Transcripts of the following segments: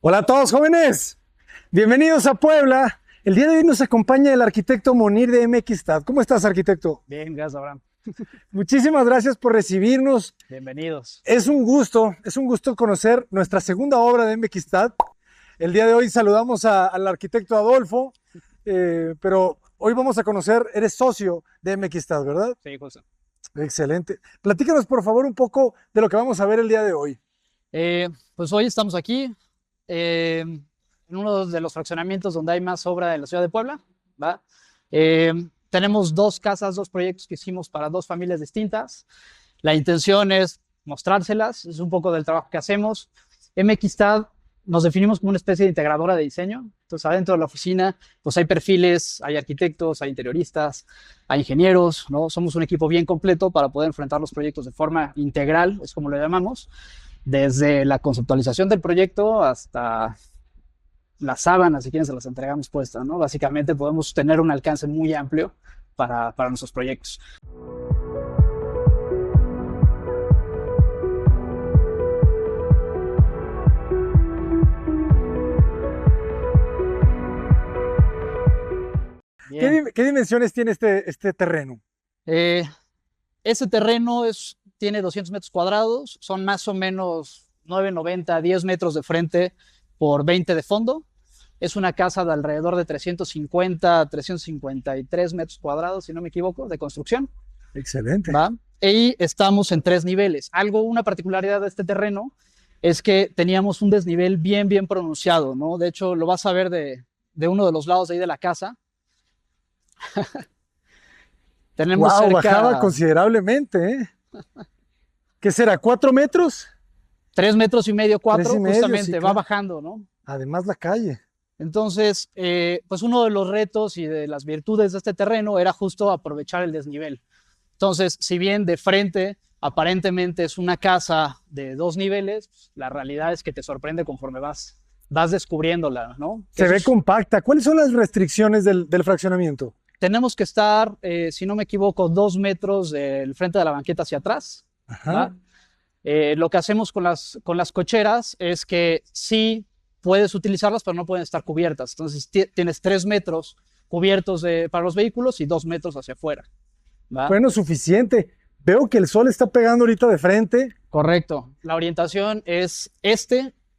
Hola a todos jóvenes, bienvenidos a Puebla. El día de hoy nos acompaña el arquitecto Monir de MXTAD. ¿Cómo estás, arquitecto? Bien, gracias, Abraham. Muchísimas gracias por recibirnos. Bienvenidos. Es un gusto conocer nuestra segunda obra de MXTAD. El día de hoy saludamos al arquitecto Adolfo, pero hoy vamos a conocer, eres socio de MXTAD, ¿verdad? Sí, José. Excelente. Platícanos, por favor, un poco de lo que vamos a ver el día de hoy. Pues hoy estamos aquí en uno de los fraccionamientos donde hay más obra en la ciudad de Puebla, ¿va? Tenemos dos casas, dos proyectos que hicimos para dos familias distintas. La intención es mostrárselas, es un poco del trabajo que hacemos. MXTAD nos definimos como una especie de integradora de diseño. Entonces, adentro de la oficina, pues hay perfiles, hay arquitectos, hay interioristas, hay ingenieros, ¿no? Somos un equipo bien completo para poder enfrentar los proyectos de forma integral, es como lo llamamos, desde la conceptualización del proyecto hasta las sábanas, si quieren, se las entregamos puestas, ¿no? Básicamente podemos tener un alcance muy amplio para nuestros proyectos. ¿Qué dimensiones tiene este terreno? Ese terreno tiene 200 metros cuadrados, son más o menos 9,90, 10 metros de frente por 20 de fondo. Es una casa de alrededor de 350, 353 metros cuadrados, si no me equivoco, de construcción. Excelente. ¿Va? Y estamos en 3 niveles. Una particularidad de este terreno es que teníamos un desnivel bien pronunciado, ¿no? De hecho, lo vas a ver de uno de los lados de ahí de la casa. Tenemos bajaba considerablemente, ¿eh? ¿Qué será? ¿4 metros? 3,5 metros, 4, justamente, sí, va claro. bajando, ¿no? Además la calle. Entonces, pues uno de los retos y de las virtudes de este terreno era justo aprovechar el desnivel. Entonces, si bien de frente aparentemente es una casa de 2 niveles, pues, la realidad es que te sorprende conforme vas descubriéndola, ¿no? Se ve compacta. ¿Cuáles son las restricciones del fraccionamiento? Tenemos que estar, si no me equivoco, 2 metros del frente de la banqueta hacia atrás. Ajá. Lo que hacemos con las cocheras es que sí puedes utilizarlas, pero no pueden estar cubiertas. Entonces tienes 3 metros cubiertos para los vehículos y 2 metros hacia afuera. ¿Va? Bueno, suficiente. Veo que el sol está pegando ahorita de frente. Correcto. La orientación es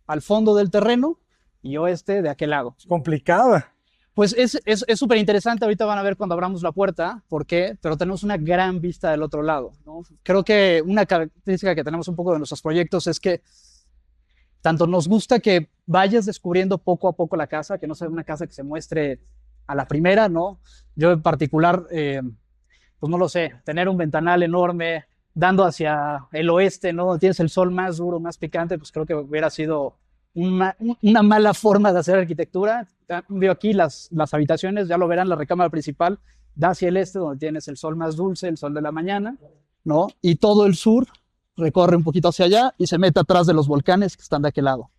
al fondo del terreno y oeste de aquel lado. Complicada. Pues es súper interesante. Ahorita van a ver cuando abramos la puerta por qué, pero tenemos una gran vista del otro lado, ¿no? Creo que una característica que tenemos un poco de nuestros proyectos es que tanto nos gusta que vayas descubriendo poco a poco la casa, que no sea una casa que se muestre a la primera, ¿no? Yo en particular, pues no lo sé, tener un ventanal enorme dando hacia el oeste, ¿no? Donde tienes el sol más duro, más picante, pues creo que hubiera sido una mala forma de hacer arquitectura. Veo aquí las habitaciones, ya lo verán, la recámara principal da hacia el este, donde tienes el sol más dulce, el sol de la mañana, ¿no? Y todo el sur recorre un poquito hacia allá y se mete atrás de los volcanes que están de aquel lado.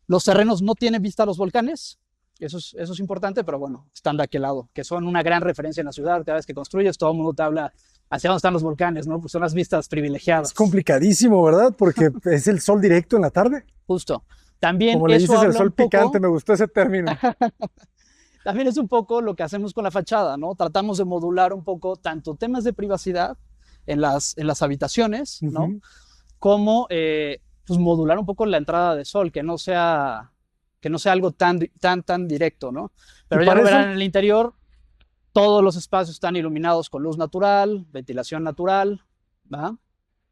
Los terrenos no tienen vista a los volcanes, eso es importante, pero bueno, están de aquel lado, que son una gran referencia en la ciudad. Cada vez que construyes, todo el mundo te habla hacia dónde están los volcanes, ¿no? Pues son las vistas privilegiadas. Es complicadísimo, ¿verdad? Porque es el sol directo en la tarde. Justo. También como le eso dices, el sol poco, picante, me gustó ese término. También es un poco lo que hacemos con la fachada, ¿no? Tratamos de modular un poco tanto temas de privacidad en las habitaciones, ¿no? Como pues modular un poco la entrada de sol, que no sea algo tan directo, ¿no? Pero ya lo verán en el interior, todos los espacios están iluminados con luz natural, ventilación natural, ¿va?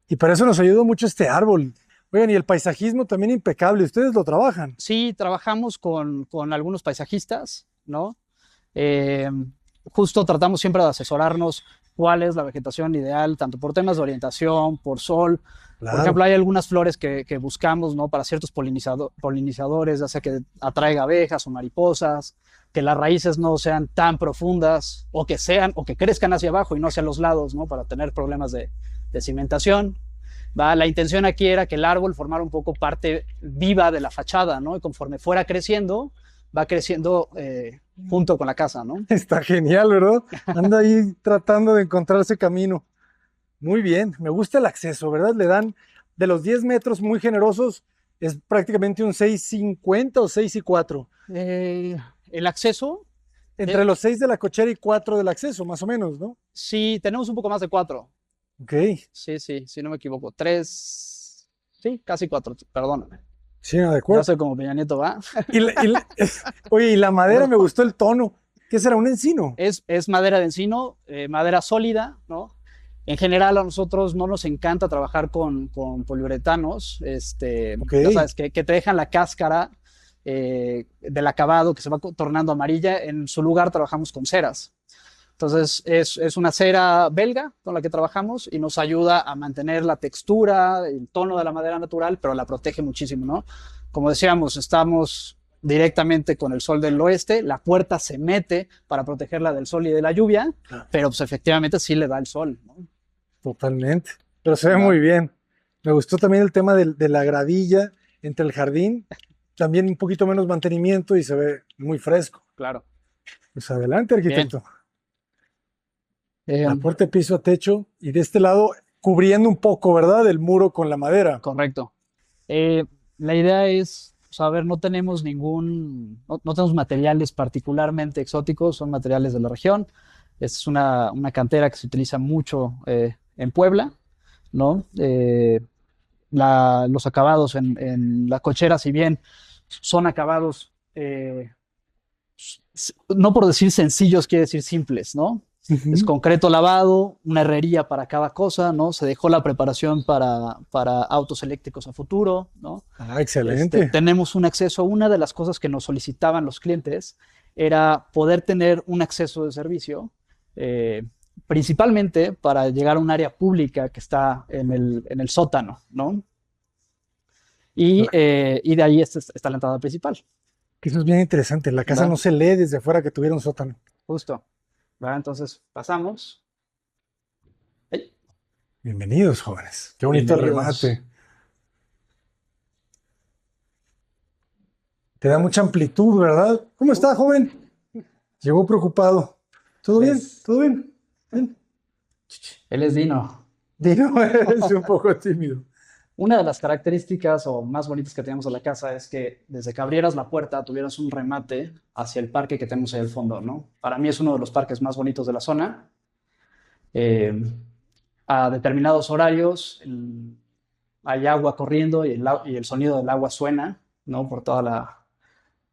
Y para eso nos ayudó mucho este árbol. Oigan, y el paisajismo también impecable, ¿ustedes lo trabajan? Sí, trabajamos con algunos paisajistas, ¿no? Justo tratamos siempre de asesorarnos cuál es la vegetación ideal, tanto por temas de orientación, por sol. Claro. Por ejemplo, hay algunas flores que buscamos, ¿no? Para ciertos polinizadores, ya sea que atraiga abejas o mariposas, que las raíces no sean tan profundas, o que crezcan hacia abajo y no hacia los lados, ¿no? Para tener problemas de cimentación. ¿Va? La intención aquí era que el árbol formara un poco parte viva de la fachada, ¿no? Y conforme fuera creciendo, va creciendo junto con la casa, ¿no? Está genial, ¿verdad? Anda ahí tratando de encontrar ese camino. Muy bien, me gusta el acceso, ¿verdad? Le dan de los 10 metros muy generosos, es prácticamente un 6.50 o 6.4. El acceso, Entre los 6 de la cochera y 4 del acceso, más o menos, ¿no? sí, tenemos un poco más de 4. Ok. Sí, sí, si no me equivoco. 3, sí, casi 4, perdóname. Sí, no, de Ya acuerdo. sé cómo Peña Nieto va. Oye, y la madera Bueno, me gustó el tono. ¿Qué será? ¿Un encino? es madera de encino, madera sólida, ¿no? En general a nosotros no nos encanta trabajar con poliuretanos, Ok. ya sabes, que te dejan la cáscara del acabado que se va tornando amarilla. En su lugar trabajamos con ceras. Entonces es una cera belga con la que trabajamos y nos ayuda a mantener la textura, el tono de la madera natural, pero la protege muchísimo, ¿no? Como decíamos, estamos directamente con el sol del oeste, la puerta se mete para protegerla del sol y de la lluvia, pero pues efectivamente sí le da el sol, ¿no? Totalmente. Pero se ve Va, muy bien. Me gustó también el tema de la gradilla entre el jardín. También un poquito menos mantenimiento y se ve muy fresco. claro. Pues adelante, Bien. arquitecto. Eh, La puerta de piso a techo y de este lado cubriendo un poco, ¿verdad? El muro con la madera. Correcto. Eh, la idea es, a ver, no tenemos materiales particularmente exóticos, son materiales de la región. Es una cantera que se utiliza mucho en Puebla, ¿no? Los acabados en la cochera, si bien son acabados, no por decir sencillos, quiere decir simples, ¿no? Es Ujú. concreto lavado, una herrería para cada cosa, ¿no? Se dejó la preparación para autos eléctricos a futuro, ¿no? Ah, excelente. Tenemos un acceso. Una de las cosas que nos solicitaban los clientes era poder tener un acceso de servicio, eh, principalmente para llegar a un área pública que está en el sótano, ¿no? Y de ahí está la entrada principal, Que eso es bien interesante. La casa ¿va? no se lee desde afuera que tuviera un sótano. Justo, ¿va? Entonces pasamos. ¡Ay! Bienvenidos, jóvenes. Qué bonito el Bienvenidos. remate. Te da mucha amplitud, ¿verdad? ¿Cómo está, joven? Llegó preocupado. ¿Todo bien? Les, ¿Todo bien? Ven. él es Dino. Dino, eres un poco tímido. Una de las características o más bonitas que tenemos de la casa es que desde que abrieras la puerta tuvieras un remate hacia el parque que tenemos ahí al fondo, ¿no? Para mí es uno de los parques más bonitos de la zona. Eh, a determinados horarios hay agua corriendo y el sonido del agua suena, ¿no? Por todas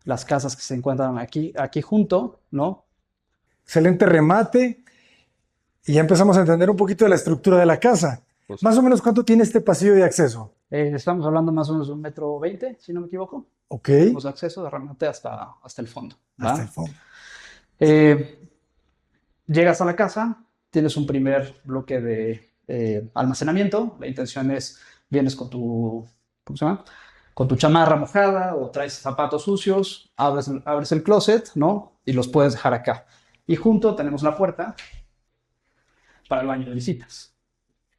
las casas que se encuentran aquí junto, ¿no? Excelente remate. Y ya empezamos a entender un poquito de la estructura de la casa. Justo. Más o menos, ¿cuánto tiene este pasillo de acceso? Estamos hablando más o menos de 1,20 m, si no me equivoco. Ok, Tenemos acceso de remate hasta el fondo, hasta el ¿va? fondo. Eh, Llegas a la casa, tienes un primer bloque de almacenamiento. La intención es, vienes con ¿cómo se llama? Con tu chamarra mojada o traes zapatos sucios, abres el closet, ¿no? Y los puedes dejar acá. Y junto tenemos la puerta para el baño de visitas.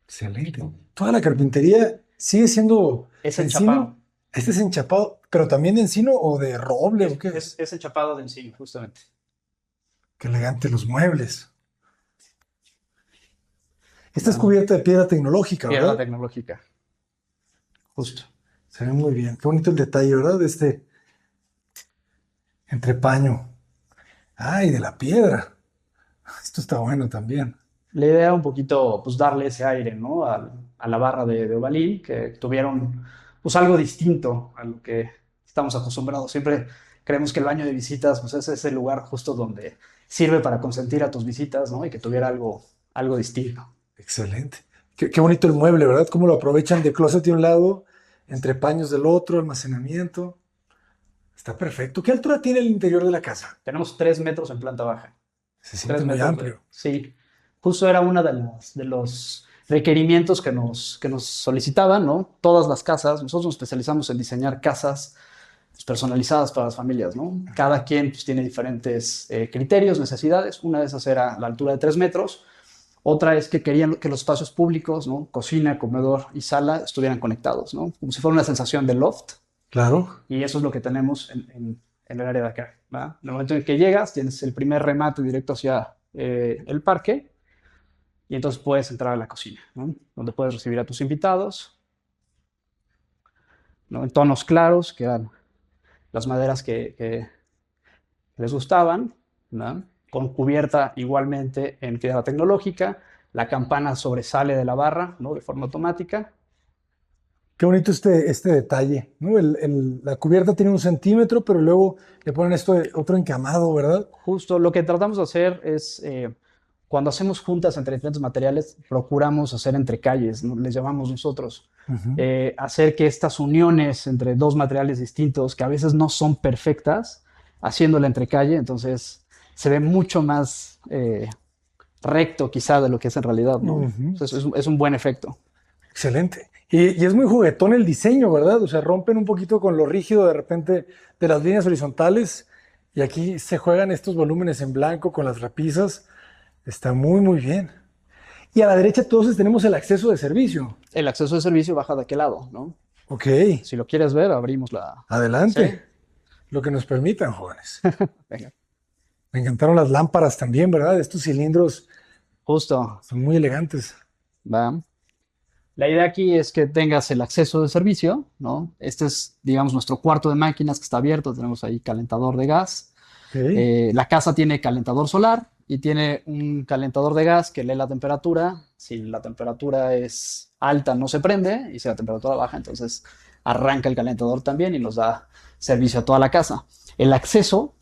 Excelente. Toda la carpintería sigue siendo Es encino. enchapado. Este es enchapado, pero también de encino o de roble o qué es. Es enchapado de encino, justamente. Qué elegante los muebles. Esta es ¿Va? cubierta de piedra tecnológica, Piedra ¿verdad? tecnológica, justo. Se ve muy bien. Qué bonito el detalle, ¿verdad? De este entrepaño. Ah, y de la piedra. Esto está bueno también. La idea era un poquito, pues, darle ese aire, ¿no? A la barra de Ovalín, que tuvieron, pues, algo distinto a lo que estamos acostumbrados. Siempre creemos que el baño de visitas, pues, es ese lugar justo donde sirve para consentir a tus visitas, ¿no? Y que tuviera algo distinto. Excelente. Qué bonito el mueble, ¿verdad? Cómo lo aprovechan de closet de un lado, entre paños del otro, almacenamiento. Está perfecto. ¿Qué altura tiene el interior de la casa? Tenemos 3 metros en planta baja. Se Tres siente muy metros amplio. sí. Justo era uno de los requerimientos que nos solicitaban, ¿no? Todas las casas, nosotros nos especializamos en diseñar casas, pues, personalizadas para las familias, ¿no? Cada quien, pues, tiene diferentes criterios, necesidades. Una de esas era la altura de 3 metros. Otra es que querían que los espacios públicos, ¿no? Cocina, comedor y sala estuvieran conectados, ¿no? Como si fuera una sensación de loft. Claro. Y eso es lo que tenemos en el área de acá, ¿va? En el momento en que llegas, tienes el primer remate directo hacia el parque y entonces puedes entrar a la cocina, ¿no? Donde puedes recibir a tus invitados. ¿no? En tonos claros, que eran las maderas que les gustaban, ¿no? Con cubierta igualmente en piedra tecnológica. La campana sobresale de la barra, ¿no? De forma automática. Qué bonito este detalle, ¿no? La cubierta tiene 1 centímetro, pero luego le ponen otro encamado, ¿verdad? Justo lo que tratamos de hacer es, cuando hacemos juntas entre diferentes materiales, procuramos hacer entrecalles, ¿no? Les llamamos nosotros. Ujú. Hacer que estas uniones entre dos materiales distintos, que a veces no son perfectas, haciendo la entrecalle, entonces se ve mucho más recto quizá de lo que es en realidad, ¿no? Ujú. Entonces es un buen efecto. Excelente. Y es muy juguetón el diseño, ¿verdad? O sea, rompen un poquito con lo rígido de repente de las líneas horizontales y aquí se juegan estos volúmenes en blanco con las repisas. Está muy, muy bien. Y a la derecha entonces tenemos el acceso de servicio. El acceso de servicio baja de aquel lado, ¿no? Ok, Si lo quieres ver, abrimos la... ¿Sí? adelante. Lo que nos permitan, jóvenes. Venga. Me encantaron las lámparas también, ¿verdad? Estos cilindros Justo, son muy elegantes. va. La idea aquí es que tengas el acceso de servicio, ¿no? Este es, digamos, nuestro cuarto de máquinas que está abierto. Tenemos ahí calentador de gas. Ok. La casa tiene calentador solar y tiene un calentador de gas que lee la temperatura. Si la temperatura es alta, no se prende, y si la temperatura baja, entonces arranca el calentador también y nos da servicio a toda la casa. El acceso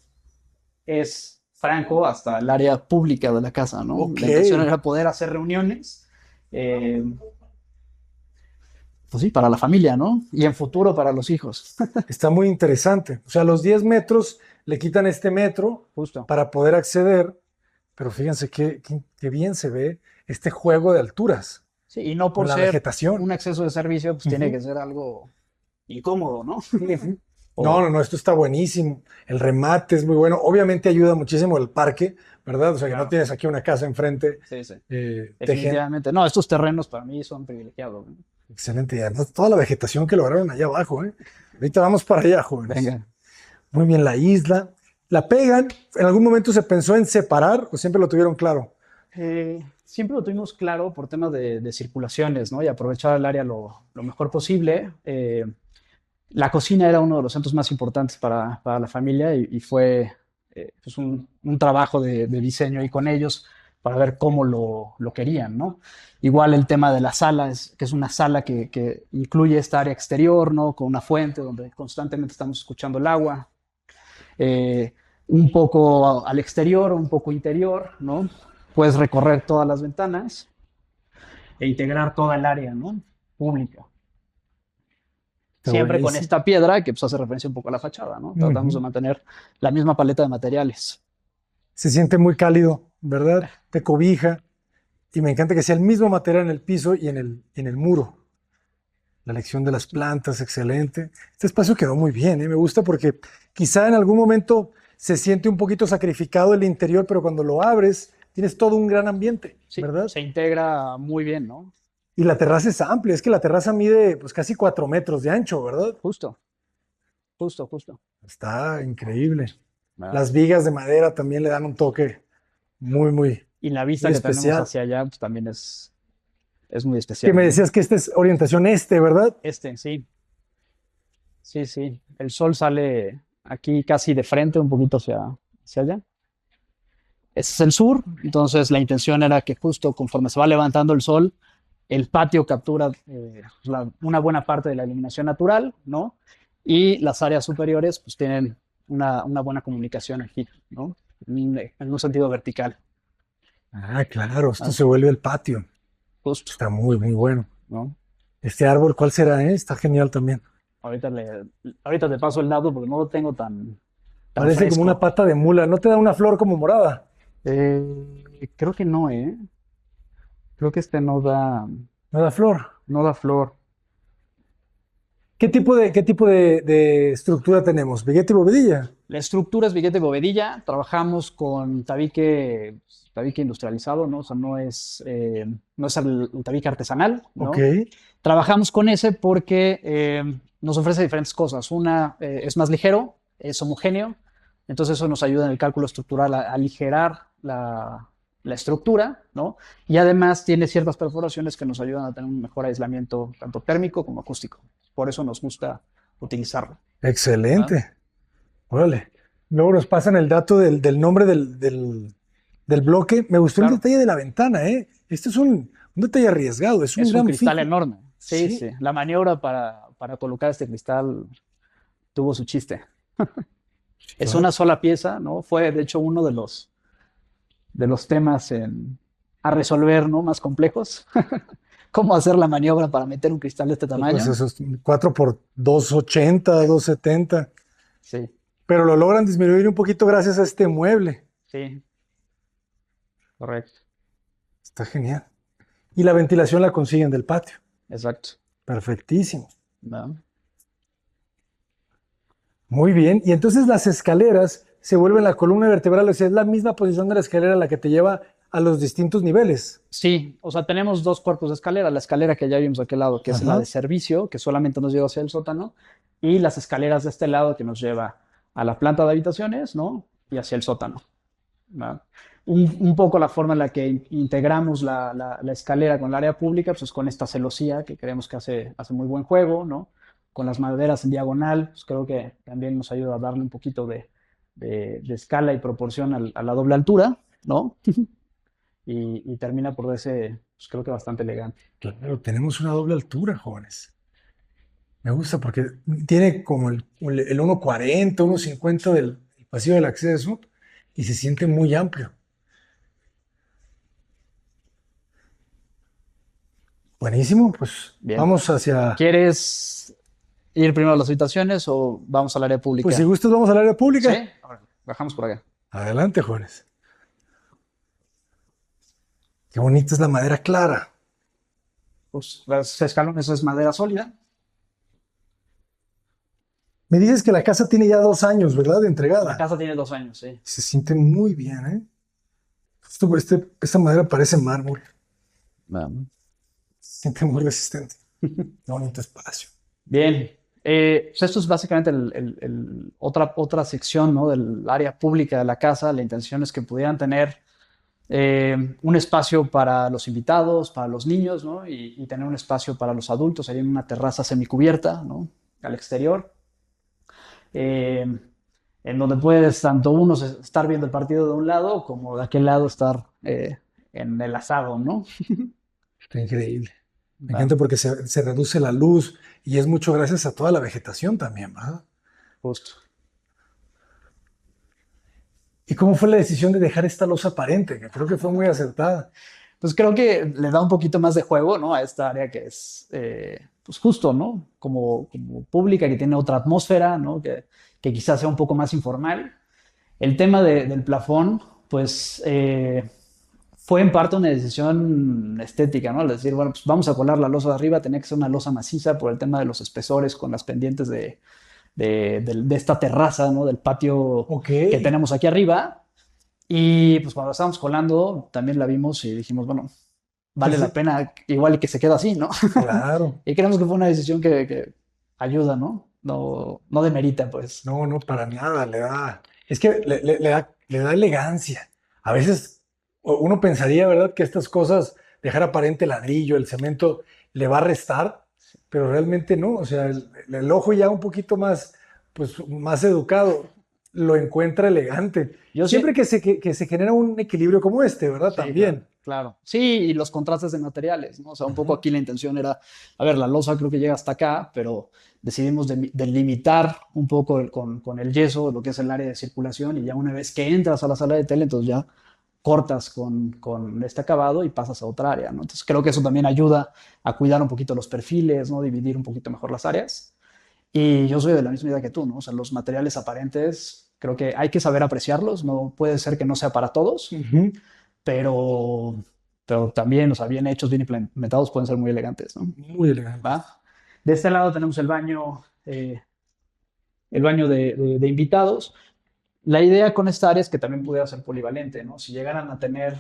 es franco hasta el área pública de la casa, ¿no? Ok. La intención era poder hacer reuniones, eh, pues sí, para la familia, ¿no? Y en futuro para los hijos. Está muy interesante. O sea, los 10 metros le quitan este metro Justo. para poder acceder, pero fíjense qué bien se ve este juego de alturas Sí, y no con por la ser vegetación. un acceso de servicio, pues tiene Ujú. que ser algo incómodo, ¿no? Ujú. No, O, no, no, esto está buenísimo. El remate es muy bueno. Obviamente ayuda muchísimo el parque, ¿verdad? O sea, que no claro, tienes aquí una casa enfrente. sí, sí, Tejen. definitivamente. No, estos terrenos para mí son privilegiados, ¿no? Excelente. Y además toda la vegetación que lograron allá abajo, ¿eh? Ahorita vamos para allá, jóvenes. Venga. Muy bien, la isla. ¿La pegan? ¿En algún momento se pensó en separar o siempre lo tuvieron claro? Siempre lo tuvimos claro por temas de circulaciones, ¿no? Y aprovechar el área lo mejor posible. La cocina era uno de los centros más importantes para la familia y fue pues un trabajo de diseño ahí con ellos para ver cómo lo querían, ¿no? Igual el tema de la sala, que es una sala que incluye esta área exterior, ¿no? Con una fuente donde constantemente estamos escuchando el agua. Eh, un poco al exterior, un poco interior, ¿no? Puedes recorrer todas las ventanas e integrar toda el área, ¿no? Pública. Está Siempre con buenísimo. esta piedra que pues, hace referencia un poco a la fachada, ¿no? Tratamos de Ujú. mantener la misma paleta de materiales. Se siente muy cálido, ¿verdad? Te cobija. Y me encanta que sea el mismo material en el piso y en el muro. La elección de las plantas, excelente. Este espacio quedó muy bien, ¿eh? Me gusta porque quizá en algún momento se siente un poquito sacrificado el interior, pero cuando lo abres tienes todo un gran ambiente, Sí, ¿verdad? se integra muy bien, ¿no? Y la terraza es amplia, es que la terraza mide pues casi 4 metros de ancho, ¿verdad? Justo, justo, justo. Está increíble. ¿Verdad? Las vigas de madera también le dan un toque muy, muy, Y la vista muy que tenemos especial. hacia allá pues, también es muy Que especial, me ¿no? decías que esta es orientación este, ¿verdad? Sí, sí, sí. El sol sale aquí casi de frente, un poquito hacia allá. Ese es el sur, entonces la intención era que justo conforme se va levantando el sol, el patio captura una buena parte de la iluminación natural, ¿no? Y las áreas superiores pues tienen una buena comunicación aquí, ¿no? En un sentido vertical, Ah, claro, esto se así, vuelve el patio. justo, Está muy, muy bueno. ¿no? Este árbol, ¿cuál será, Está genial también. Ahorita, ahorita te paso el dato porque no lo tengo tan Parece como una fresco. pata de mula. ¿No te da una flor como morada? Creo que no, ¿eh? Creo que este No da flor. no da flor. ¿Qué tipo de estructura tenemos? ¿Vigueta y bovedilla? La estructura es billete bovedilla. Trabajamos con tabique industrializado, ¿no? O sea, no es el tabique artesanal, Ok. ¿no? Trabajamos con ese porque nos ofrece diferentes cosas. Una, es más ligero, es homogéneo, entonces eso nos ayuda en el cálculo estructural a aligerar la estructura, ¿no? Y además tiene ciertas perforaciones que nos ayudan a tener un mejor aislamiento tanto térmico como acústico. por eso nos gusta utilizarlo. Excelente. Órale. Luego nos pasan el dato del nombre del bloque. Me gustó el Claro, detalle de la ventana, ¿eh? Este es un detalle arriesgado, es un es un gran cristal fijo. enorme. Sí, Sí, sí. La maniobra para colocar este cristal tuvo su chiste. Es claro. una sola pieza, ¿no? Fue, de hecho, uno de los temas a resolver, ¿no? Más complejos. ¿Cómo hacer la maniobra para meter un cristal de este Sí, pues tamaño? eso es 4 por 280, 270. Sí, Pero lo logran disminuir un poquito gracias a este mueble. sí, correcto. Está genial. Y la ventilación la consiguen del patio. Exacto. Perfectísimo. ¿No? Muy bien. Y entonces las escaleras se vuelven la columna vertebral, o sea, es la misma posición de la escalera la que te lleva a los distintos niveles. Sí, o sea, tenemos dos cuerpos de escalera. La escalera que ya vimos de aquel lado, que es la Ajá. de servicio, que solamente nos lleva hacia el sótano, y las escaleras de este lado que nos lleva a la planta de habitaciones, ¿no? Y hacia el sótano. ¿Va? Un poco la forma en la que integramos la escalera con el área pública, pues es con esta celosía que creemos que hace muy buen juego, ¿no? Con las maderas en diagonal, pues creo que también nos ayuda a darle un poquito de escala y proporción a la doble altura, ¿no? Y termina por verse, pues creo que bastante elegante. Claro, tenemos una doble altura, jóvenes. Me gusta porque tiene como el 1,40, 1,50 del pasillo del acceso y se siente muy amplio. Buenísimo, pues Bien. vamos hacia, ¿Quieres ir primero a las habitaciones o vamos al área pues si pública? gustas vamos al área ¿Sí? pública. Ahora, bajamos por acá. Adelante, jóvenes. Qué bonita es la madera clara. Pues los escalones es madera sólida. Me dices que la casa tiene ya 2 años, ¿verdad? De La entregada. casa tiene 2 años, sí. Se siente muy bien, ¿eh? Esta madera parece mármol. Vamos. Se siente muy resistente. Qué bonito espacio. Bien. Pues esto es básicamente otra sección, ¿no? Del área pública de la casa. La intención es que pudieran tener un espacio para los invitados, para los niños, ¿no? Y tener un espacio para los adultos, ahí en una terraza semicubierta, ¿no? Al exterior. eh, en donde puedes tanto uno estar viendo el partido de un lado como de aquel lado estar en el asado, ¿no? Está increíble. Me Va, encanta porque se reduce la luz y es mucho gracias a toda la vegetación también, ¿verdad? justo. ¿Y cómo fue la decisión de dejar esta losa aparente? Que creo que fue muy acertada. Pues creo que le da un poquito más de juego, ¿no? A esta área que es, pues justo, ¿no? Como pública, que tiene otra atmósfera, ¿no? Que quizás sea un poco más informal. El tema del plafón, pues fue en parte una decisión estética, ¿no? Al decir, bueno, pues vamos a colar la losa de arriba, tenía que ser una losa maciza por el tema de los espesores con las pendientes de esta terraza, ¿no? Del patio Ok, que tenemos aquí arriba. Y pues cuando la estábamos colando, también la vimos y dijimos, bueno, vale la pues pena igual que se quede así, ¿no? claro. Y creemos que fue una decisión que ayuda, ¿no? No, no demerita, pues. No, no, para nada, es que le da elegancia. A veces uno pensaría, ¿verdad?, que estas cosas, dejar aparente el ladrillo, el cemento, le va a restar, pero realmente no. O sea, el ojo ya un poquito más, pues, más educado, lo encuentra elegante. Yo Siempre sí, que se genera un equilibrio como este, ¿verdad? sí, claro, También. claro. Sí, y los contrastes de materiales, ¿no? O sea, un poco Ujú. aquí la intención era, a ver, la losa creo que llega hasta acá, pero decidimos delimitar un poco con el yeso lo que es el área de circulación y ya una vez que entras a la sala de tele, entonces ya cortas con este acabado y pasas a otra área, ¿no? Entonces creo que eso también ayuda a cuidar un poquito los perfiles, ¿no? Dividir un poquito mejor las áreas. Y yo soy de la misma idea que tú, ¿no? O sea, los materiales aparentes, creo que hay que saber apreciarlos, no puede ser que no sea para todos, Ujú. pero, pero también, o sea, bien hechos, bien implementados, pueden ser muy elegantes, ¿no? Muy elegante. ¿Va? De este lado tenemos el baño de invitados. La idea con esta área es que también pudiera ser polivalente, ¿no? Si llegaran a tener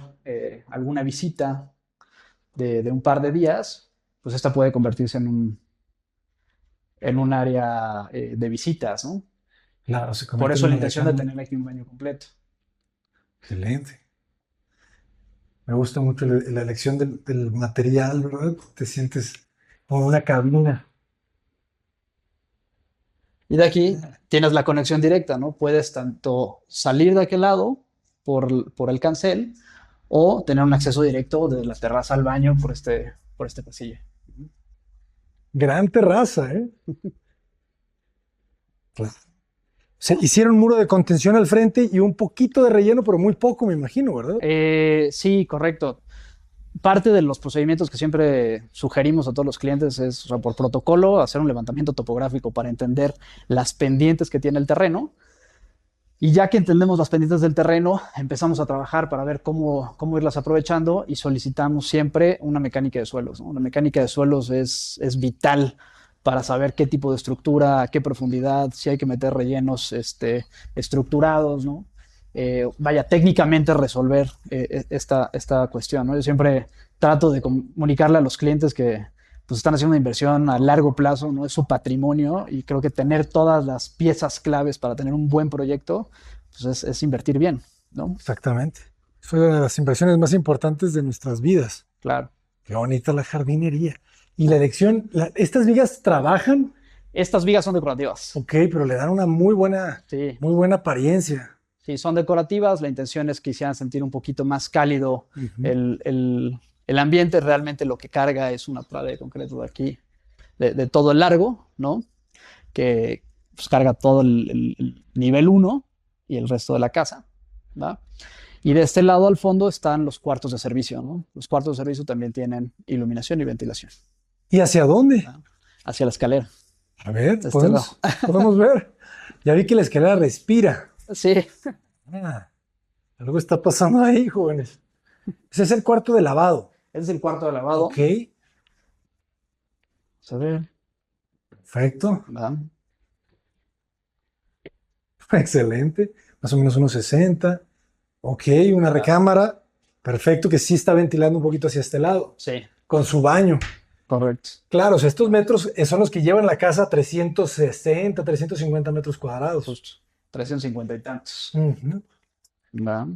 alguna visita de un par de días, pues esta puede convertirse en un área de visitas, ¿no? Claro, se Por convierte en eso la una intención de recámara. tener aquí un baño completo. Excelente. Me gusta mucho la elección del material, ¿verdad? Te sientes como una cabina. Y de aquí tienes la conexión directa, ¿no? Puedes tanto salir de aquel lado por el cancel o tener un acceso directo desde la terraza al baño por este pasillo. Gran terraza, ¿eh? Claro. Se hicieron muro de contención al frente y un poquito de relleno, pero muy poco, me imagino, ¿verdad? Sí, correcto. Parte de los procedimientos que siempre sugerimos a todos los clientes es, o sea, por protocolo, hacer un levantamiento topográfico para entender las pendientes que tiene el terreno. Y ya que entendemos las pendientes del terreno, empezamos a trabajar para ver cómo irlas aprovechando y solicitamos siempre una mecánica de suelos, ¿no? La mecánica de suelos es vital para saber qué tipo de estructura, a qué profundidad, si hay que meter rellenos estructurados, ¿no? Vaya, técnicamente resolver esta cuestión, ¿no? Yo siempre trato de comunicarle a los clientes que pues están haciendo una inversión a largo plazo, ¿no? Es su patrimonio y creo que tener todas las piezas claves para tener un buen proyecto, pues es invertir bien, ¿no? Exactamente. Fue una de las inversiones más importantes de nuestras vidas. Claro. Qué bonita la jardinería. Y la elección, ¿estas vigas trabajan? Estas vigas son decorativas. Ok, pero le dan una Sí, muy buena apariencia. sí, son decorativas. La intención es que hicieran sentir un poquito más cálido Ujú. el ambiente. Realmente lo que carga es una tabla de concreto de aquí, de todo el largo, ¿no? Que pues, carga todo el nivel 1 y el resto de la casa, ¿va? Y de este lado al fondo están los cuartos de servicio, ¿no? Los cuartos de servicio también tienen iluminación y ventilación, ¿Y hacia dónde? ¿va? Hacia la escalera, A ver, de este lado. podemos ver. Ya vi que la escalera respira. Sí, Ah, algo está pasando ahí, jóvenes. Ese es el cuarto de lavado. ese es el cuarto de lavado. Ok, Vamos a ver, perfecto. ¿va? Excelente. Más o menos unos 60. Ok, una Va. recámara. Perfecto, que sí está ventilando un poquito hacia este lado. Sí, Con su baño. correcto. Claro, o sea, estos metros son los que llevan la casa a 360, 350 metros cuadrados. Justo. 350 y tantos. Ujú. ¿Va?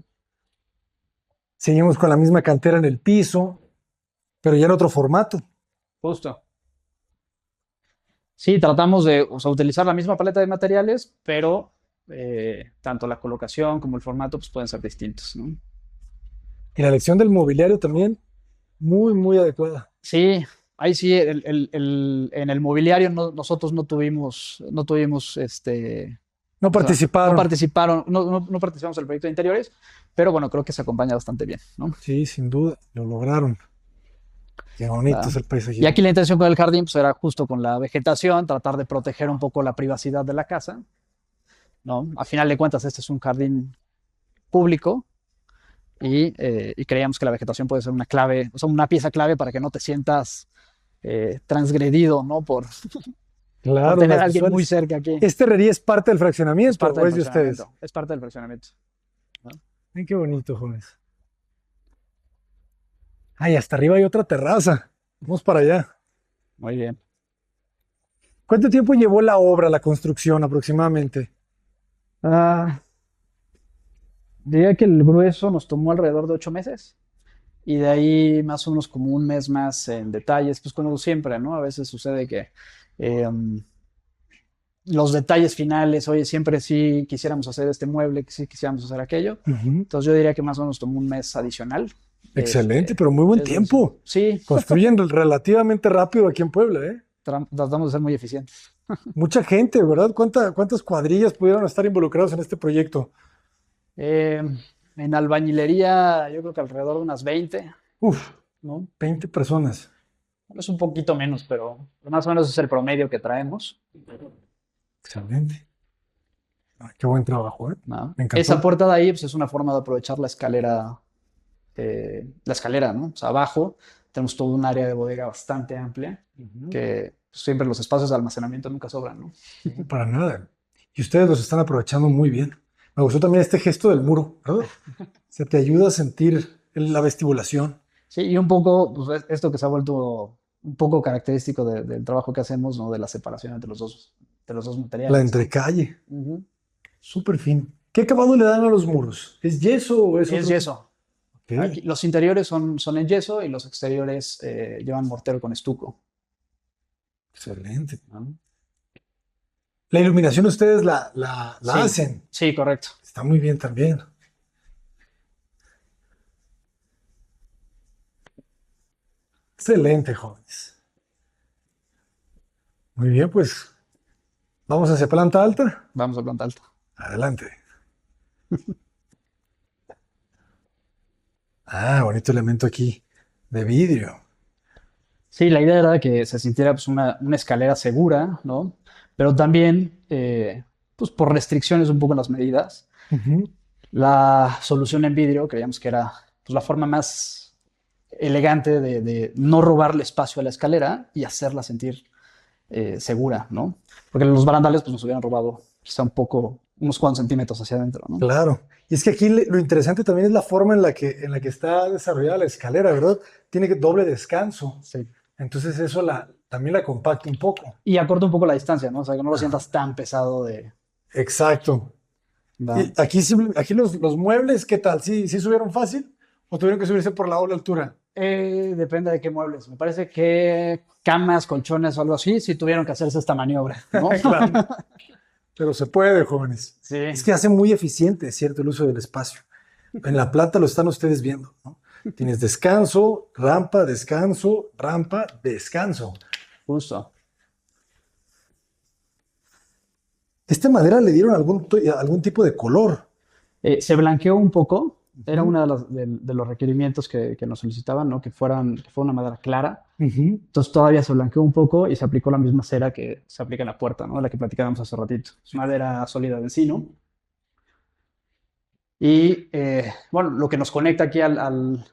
Seguimos con la misma cantera en el piso, pero ya en otro formato. Justo. Sí, tratamos de, o sea, utilizar la misma paleta de materiales, pero tanto la colocación como el formato pues, pueden ser distintos, ¿no? Y la elección del mobiliario también muy adecuada. Sí, ahí sí, en el mobiliario nosotros no tuvimos, No o sea, participaron. no participamos en el proyecto de interiores, pero bueno, creo que se acompaña bastante bien, ¿no? Sí, sin duda, lo lograron. Qué bonito Ah, es el Y paisajismo. aquí la intención con el jardín pues, era justo con la vegetación, tratar de proteger un poco la privacidad de la casa, ¿no? A final de cuentas, este es un jardín público y creíamos que la vegetación puede ser una clave, o sea, una pieza clave para que no te sientas transgredido, ¿no? Por Claro, tener las a alguien muy visuales. cerca aquí. ¿Este herrería es parte del Es fraccionamiento parte o del es de ustedes? fraccionamiento, es parte del fraccionamiento, ¿no? Ay, qué bonito, jóvenes. Ay, hasta arriba hay otra terraza. Vamos para allá. Muy bien. ¿Cuánto tiempo llevó la obra, la construcción aproximadamente? Ah, diría que el grueso nos tomó alrededor de 8 meses. Y de ahí más o menos como un mes más en detalles, pues como siempre, ¿no? A veces sucede que um, los detalles finales, oye, siempre sí quisiéramos hacer este mueble, que sí quisiéramos hacer aquello. Ujú. Entonces yo diría que más o menos tomó un mes adicional. Excelente, pero muy buen Es decir, tiempo. sí, Construyen relativamente rápido aquí en Puebla, ¿eh? tratamos de ser muy eficientes. Mucha gente, ¿verdad? ¿Cuántas cuadrillas pudieron estar involucrados en este proyecto? Eh, en albañilería, yo creo que alrededor de unas 20, Uf, ¿no? 20 personas. Es un poquito menos, pero más o menos es el promedio que traemos, Excelente. Ah, qué buen trabajo, ¿eh? ¿no? Me Esa encantó. puerta de ahí pues, es una forma de aprovechar la escalera, ¿no? O sea, abajo tenemos todo un área de bodega bastante amplia, Ujú. que siempre los espacios de almacenamiento nunca sobran, ¿no? No, para nada. Y ustedes los están aprovechando muy bien. Me gustó también este gesto del muro, ¿verdad? Se te ayuda a sentir la vestibulación, Sí, y un poco, pues esto que se ha vuelto un poco característico del trabajo que hacemos, ¿no? De la separación entre los dos la materiales, ¿no? entrecalle. Ujú. Súper fino. ¿Qué acabado le dan a los muros? ¿Es yeso o es Es otro? yeso. Ok, Los interiores son en yeso y los exteriores llevan mortero con estuco, excelente. ¿no? La iluminación ustedes la Sí, hacen. sí, correcto. Está muy bien también. Excelente, jóvenes. Muy bien, pues vamos hacia planta alta. Vamos a planta alta. Adelante. Ah, bonito elemento aquí de vidrio. Sí, la idea era que se sintiera pues, una escalera segura, ¿no? Pero también, pues por restricciones un poco en las medidas, Ujú. la solución en vidrio creíamos que era pues, la forma más elegante de no robarle espacio a la escalera y hacerla sentir segura, ¿no? Porque los barandales pues, nos hubieran robado quizá un poco, unos cuantos centímetros hacia adentro, ¿no? Claro. Y es que aquí lo interesante también es la forma en la que está desarrollada la escalera, ¿verdad? Tiene doble descanso. Sí. Entonces eso también la compacta un poco. Y acorta un poco la distancia, ¿no? O sea, que no lo sientas tan pesado de... Exacto. ¿va? Y aquí los muebles, ¿qué tal? ¿Sí subieron fácil o tuvieron que subirse por la doble altura? Depende de qué muebles. Me parece que camas, colchones o algo así, sí tuvieron que hacerse esta maniobra, ¿no? Claro. Pero se puede, jóvenes. Sí. Es que hace muy eficiente, ¿cierto? El uso del espacio. En la planta lo están ustedes viendo, ¿no? Tienes descanso, rampa, descanso. Justo. Esta madera le dieron algún tipo de color. Se blanqueó un poco. Era Ujú, uno de los requerimientos que nos solicitaban, ¿no? Que fuera una madera clara. ujú. Entonces todavía se blanqueó un poco y se aplicó la misma cera que se aplica en la puerta, ¿no? La que platicábamos hace ratito. Es madera sólida de encino. Y bueno, lo que nos conecta aquí al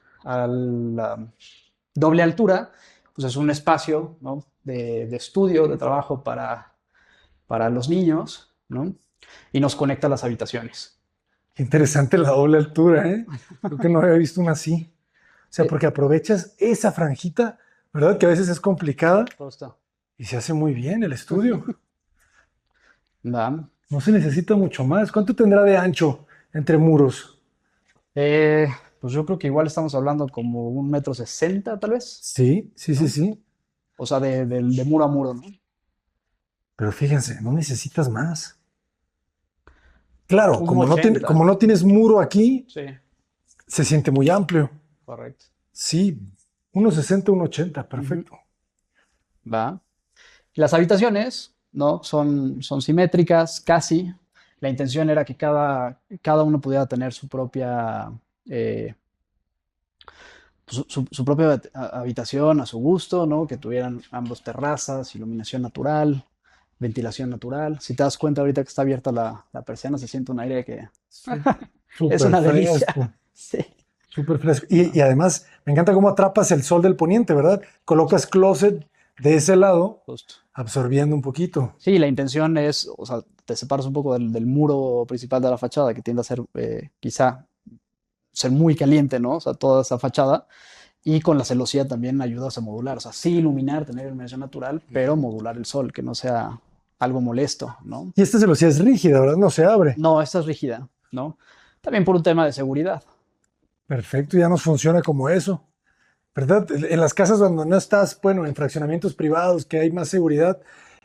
doble altura, pues es un espacio, ¿no? de estudio, de trabajo para los niños, ¿no? Y nos conecta a las habitaciones. Qué interesante la doble altura, ¿eh? Creo que no había visto una así. O sea, Eh, porque aprovechas esa franjita, ¿verdad? Que a veces es complicada Justo. y se hace muy bien el estudio. ¿Va? No se necesita mucho más. ¿Cuánto tendrá de ancho entre muros? Eh, pues yo creo que igual estamos hablando como 1,60 m tal vez, Sí, sí, sí, ¿no? sí. O sea, de muro a muro, ¿no? Pero fíjense, no necesitas más. Claro, Un como 80. no tienes muro aquí, Sí, se siente muy amplio. correcto. Sí, 1,60, 1,80, Ujú. perfecto. Va. Las habitaciones, ¿no? Son simétricas, casi. La intención era que cada uno pudiera tener su propia, su propia habitación a su gusto, ¿no? Que tuvieran ambos terrazas, iluminación natural, ventilación natural. Si te das cuenta ahorita que está abierta la persiana, se siente un aire que es Súper una delicia. fresco, Sí, súper fresco. Y además, me encanta cómo atrapas el sol del poniente, ¿verdad? Colocas closet de ese lado, justo. absorbiendo un poquito. Sí, la intención es, o sea, te separas un poco del muro principal de la fachada, que tiende a ser quizá ser muy caliente, ¿no? O sea, toda esa fachada. Y con la celosía también ayudas a modular, o sea, sí iluminar, tener iluminación natural, pero modular el sol, que no sea algo molesto, ¿no? Y esta celosía es rígida, ¿verdad? No se abre. No, esta es rígida, ¿no? También por un tema de seguridad. Perfecto, ya nos funciona como eso, ¿verdad? En las casas donde no estás, bueno, en fraccionamientos privados, que hay más seguridad,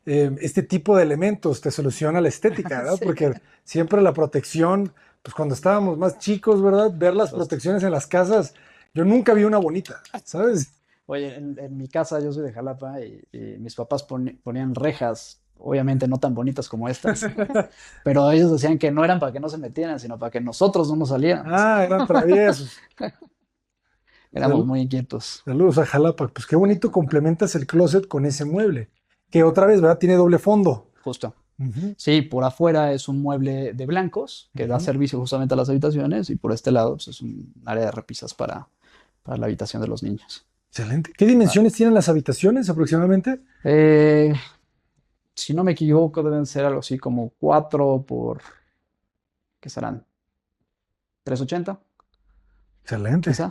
este tipo de elementos te soluciona la estética, ¿verdad? Sí, Porque siempre la protección, pues cuando estábamos más chicos, ¿verdad? Ver las justo. protecciones en las casas, yo nunca vi una bonita, ¿sabes? Oye, en mi casa yo soy de Jalapa y mis papás ponían rejas, obviamente no tan bonitas como estas, ¿no? Pero ellos decían que no eran para que no se metieran, sino para que nosotros no nos saliéramos. Ah, eran traviesos. Éramos Sal- muy inquietos. Saludos a Jalapa. Pues qué bonito complementas el closet con ese mueble, que otra vez, ¿verdad? Tiene doble fondo. Justo. Ujú, Sí, por afuera es un mueble de blancos que da ujú. servicio justamente a las habitaciones y por este lado pues, es un área de repisas para la habitación de los niños. Excelente. ¿Qué Ah. dimensiones tienen las habitaciones aproximadamente? Eh, si no me equivoco, deben ser algo así como 4 por, ¿qué serán? 380, Excelente. quizá.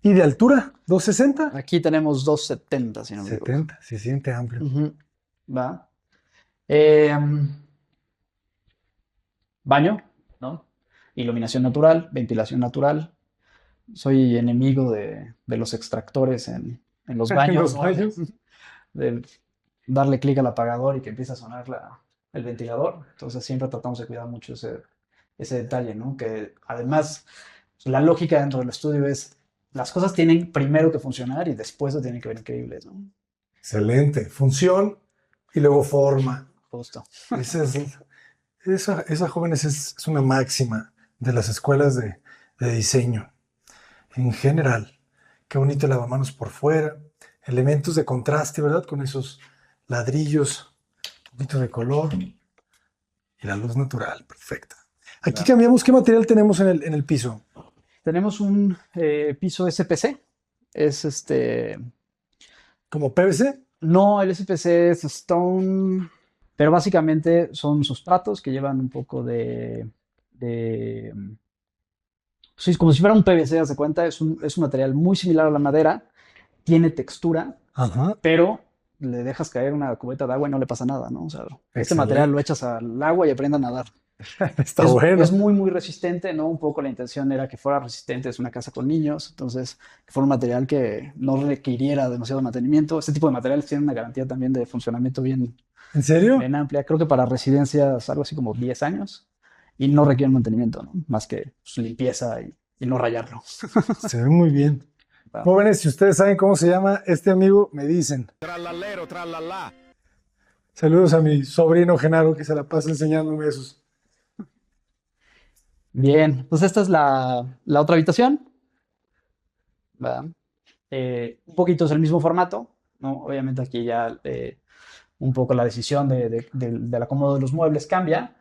¿Y de altura? ¿260? Aquí tenemos 270, si no me equivoco. 70, se siente amplio. Ujú. Va. Eh, baño, ¿no? Iluminación natural, ventilación natural. Soy enemigo de los extractores en los En baños, los ¿no? baños. De darle clic al apagador y que empiece a sonar el ventilador. Entonces siempre tratamos de cuidar mucho ese detalle, ¿no? Que además la lógica dentro del estudio es, las cosas tienen primero que funcionar y después se tienen que ver increíbles, ¿no? Excelente. Función y luego forma. Justo. Esa, jóvenes, es una máxima de las escuelas de diseño en general. Qué bonito el lavamanos por fuera. Elementos de contraste, ¿verdad? Con esos ladrillos, un poquito de color y la luz natural, perfecta. Aquí Claro. cambiamos, ¿qué material tenemos en el piso? Tenemos un piso SPC. Es ¿Como PVC? no, el SPC es Stone, pero básicamente son sustratos que llevan un poco sí, es como si fuera un PVC, haz de cuenta, es un material muy similar a la madera, tiene textura, Ajá, pero le dejas caer una cubeta de agua y no le pasa nada, ¿no? O sea, este material lo excelente. echas al agua y aprende a nadar. Está Es bueno. muy, muy resistente, ¿no? Un poco la intención era que fuera resistente, es una casa con niños, entonces que fuera un material que no requiriera demasiado mantenimiento. Este tipo de materiales tienen una garantía también de funcionamiento bien, ¿En serio? bien amplia. Creo que para residencias algo así como 10 años y no requieren mantenimiento, ¿no? Más que pues, limpieza y no rayarlo. Se ve muy bien. Va. Jóvenes, si ustedes saben cómo se llama este amigo, me dicen. Tralalero, tralala. Saludos a mi sobrino Genaro, que se la pasa enseñándome esos. Bien, pues esta es la otra habitación. ¿Va? Un poquito es el mismo formato, ¿no? Obviamente aquí ya un poco la decisión del acomodo de los muebles cambia,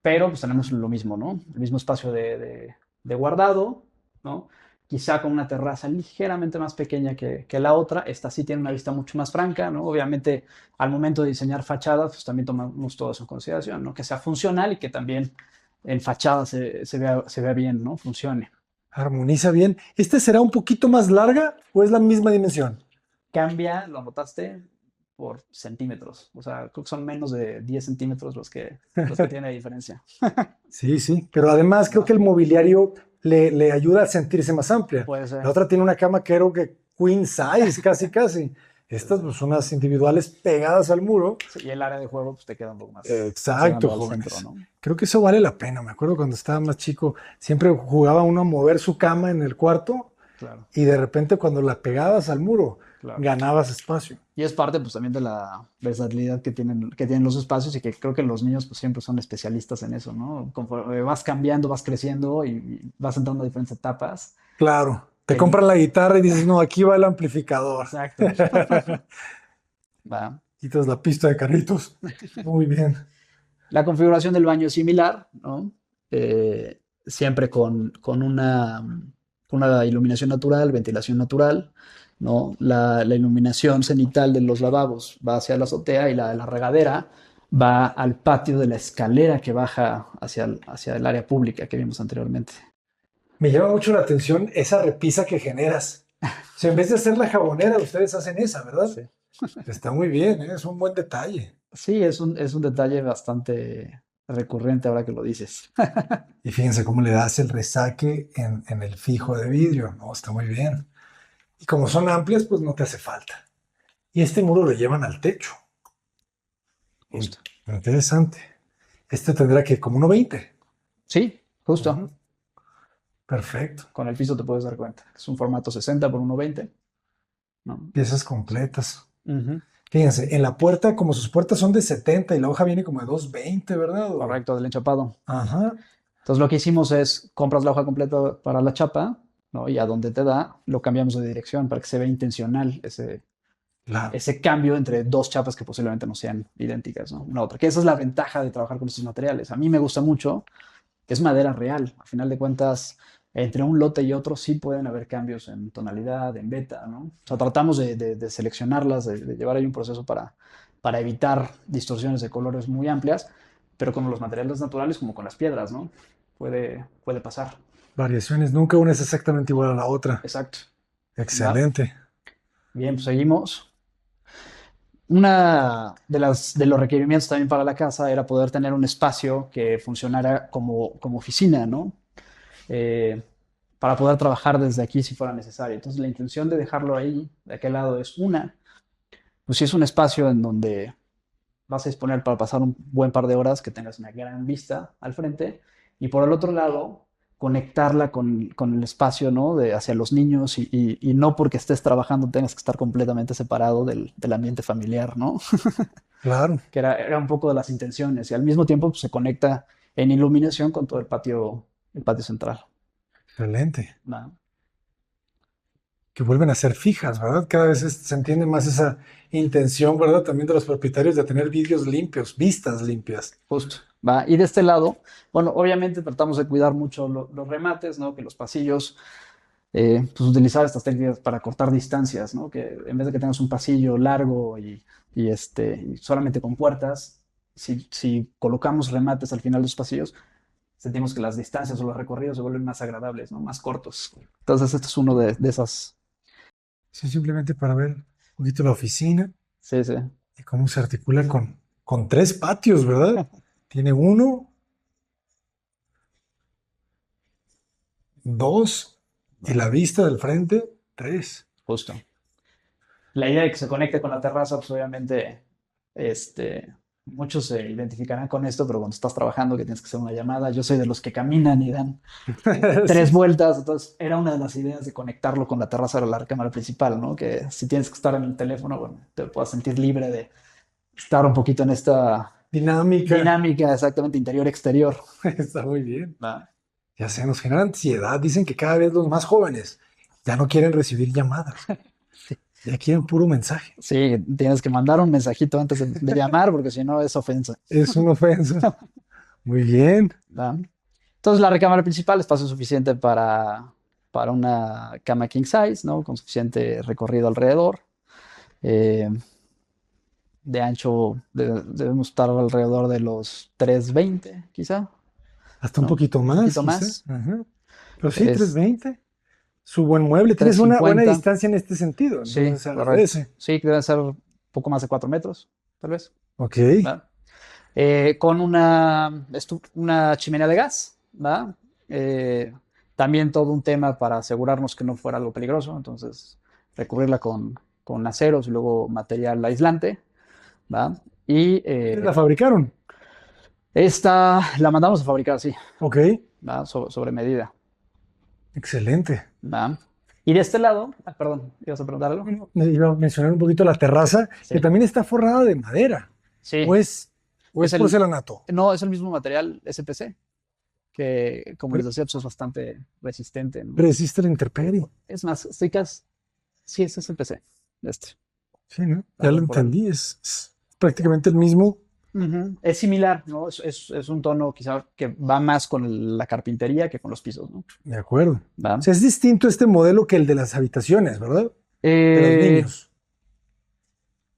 pero pues tenemos lo mismo, ¿no? El mismo espacio de guardado, ¿no? Quizá con una terraza ligeramente más pequeña que la otra. Esta sí tiene una vista mucho más franca, ¿no? Obviamente, al momento de diseñar fachadas, pues también tomamos todo eso en consideración, ¿no? Que sea funcional y que también en fachada se vea bien, ¿no? Funcione. Armoniza bien. ¿Este será un poquito más larga o es la misma dimensión? Cambia, lo notaste, por centímetros. O sea, creo que son menos de 10 centímetros los que tiene diferencia. Sí, sí. Pero además creo Va. que el mobiliario le ayuda a sentirse más amplia. Puede ser. La otra tiene una cama que creo que queen size, casi, casi. Estas pues, son unas individuales pegadas al muro. Sí, y el área de juego pues, te queda un poco más Exacto, llegando al jóvenes. centro, ¿no? Creo que eso vale la pena. Me acuerdo cuando estaba más chico, siempre jugaba uno a mover su cama en el cuarto Claro, y de repente cuando la pegabas al muro, claro. ganabas espacio. Y es parte pues también de la versatilidad que tienen los espacios y que creo que los niños pues siempre son especialistas en eso, ¿no? Conforme vas cambiando, vas creciendo y vas entrando a diferentes etapas. Claro, te El- compras la guitarra y dices, no, aquí va el amplificador. Exacto. Va. Quitas la pista de carritos. Muy bien. La configuración del baño es similar, ¿no? Siempre con una iluminación natural, ventilación natural, ¿no? La iluminación cenital de los lavabos va hacia la azotea y la de la regadera va al patio de la escalera que baja hacia el área pública que vimos anteriormente. Me llama mucho la atención esa repisa que generas. O sea, en vez de hacer la jabonera, ustedes hacen esa, ¿verdad? Sí. Está muy bien, ¿eh? Es un buen detalle. Sí, es un detalle bastante recurrente ahora que lo dices. Y fíjense cómo le das el resaque en el fijo de vidrio. No, está muy bien. Y como son amplias, pues no te hace falta. Y este muro lo llevan al techo. Justo. Interesante. Este tendrá que como 1,20. Sí, justo. Ujú. Perfecto. Con el piso te puedes dar cuenta. Es un formato 60 por 1,20, ¿no? Piezas completas. Ujú. Fíjense, en la puerta, como sus puertas son de 70 y la hoja viene como de 2,20, ¿verdad? Correcto, del enchapado. Ajá. Entonces lo que hicimos es compras la hoja completa para la chapa, ¿no? Y a donde te da, lo cambiamos de dirección para que se vea intencional Claro. ese cambio entre dos chapas que posiblemente no sean idénticas, ¿no? Una a otra. Que esa es la ventaja de trabajar con estos materiales. A mí me gusta mucho, que es madera real. A final de cuentas, entre un lote y otro sí pueden haber cambios en tonalidad, en beta, ¿no? O sea, tratamos de seleccionarlas, de llevar ahí un proceso para evitar distorsiones de colores muy amplias, pero con los materiales naturales como con las piedras, ¿no? Puede pasar. Variaciones, nunca una es exactamente igual a la otra. Exacto. ¿Va? Excelente. Bien, pues seguimos. De los requerimientos también para la casa era poder tener un espacio que funcionara como oficina, ¿no? Eh, para poder trabajar desde aquí si fuera necesario. Entonces la intención de dejarlo ahí, de aquel lado, es pues sí es un espacio en donde vas a disponer para pasar un buen par de horas, que tengas una gran vista al frente, y por el otro lado, conectarla con el espacio, ¿no? Hacia los niños y no porque estés trabajando tengas que estar completamente separado del ambiente familiar, ¿no? Claro, Que era un poco de las intenciones, y al mismo tiempo pues, se conecta en iluminación con todo el patio central, excelente. ¿no? Que vuelven a ser fijas, ¿verdad? Cada vez se entiende más esa intención, ¿verdad? También de los propietarios de tener vidrios limpios, vistas limpias. Justo, ¿va? Y de este lado, bueno, obviamente tratamos de cuidar mucho los remates, ¿no? Que los pasillos, pues utilizar estas técnicas para cortar distancias, ¿no? Que en vez de que tengas un pasillo largo y solamente con puertas, si colocamos remates al final de los pasillos, sentimos que las distancias o los recorridos se vuelven más agradables, ¿no? Más cortos. Entonces, este es uno de esas. Sí, simplemente para ver un poquito la oficina Sí, sí. y cómo se articula con tres patios, ¿verdad? Tiene uno, dos y la vista del frente, tres. Justo. La idea de que se conecte con la terraza, pues obviamente, muchos se identificarán con esto, pero cuando estás trabajando que tienes que hacer una llamada, yo soy de los que caminan y dan tres Sí, vueltas, entonces era una de las ideas de conectarlo con la terraza de la recámara principal, ¿no? Que si tienes que estar en el teléfono, bueno, te puedas sentir libre de estar un poquito en esta dinámica. dinámica exactamente interior-exterior. Está muy bien. ¿Va? Ya se nos genera ansiedad. Dicen que cada vez los más jóvenes ya no quieren recibir llamadas, ya quieren puro mensaje. Sí, tienes que mandar un mensajito antes de llamar porque si no es ofensa. Es una ofensa. Muy bien. ¿Va? Entonces la recámara principal, espacio suficiente para una cama king size, ¿no? Con suficiente recorrido alrededor. Eh, de ancho debemos estar alrededor de los 320, quizá, Hasta un ¿no? poquito Un más, poquito quizá. más. Ajá. Pero sí, Es 320. Su buen mueble. Tienes una buena 350. distancia en este sentido. Sí, Entonces se correcto. agradece. Sí, que deben ser un poco más de 4 metros, tal vez. Ok. ¿Va? Con una chimenea de gas, ¿va? Eh, También todo un tema para asegurarnos que no fuera algo peligroso, entonces recurrirla con aceros y luego material aislante, ¿va? Y ¿La fabricaron? esta la mandamos a fabricar, sí, Ok. ¿va? Sobre medida, Excelente. ¿va? Y de este lado, perdón, ¿ibas a preguntar algo? Bueno, me iba a mencionar un poquito la terraza, que Sí, también está forrada de madera. ¿O sí, es, o es es el, porcelanato? no, es el mismo material SPC, que como les Re- decía, pues es bastante resistente, ¿no? Resiste la intemperie. Es más, estoy casi. Sí, ese es el PC. Este. Sí, ¿no? Ya lo Perdón por el. entendí. Es prácticamente el mismo. Ujú. Es similar, ¿no? Es un tono quizá que va más con la carpintería que con los pisos, ¿no? De acuerdo. O ¿Va? sea, es distinto este modelo que el de las habitaciones, ¿verdad? De los Eh, niños.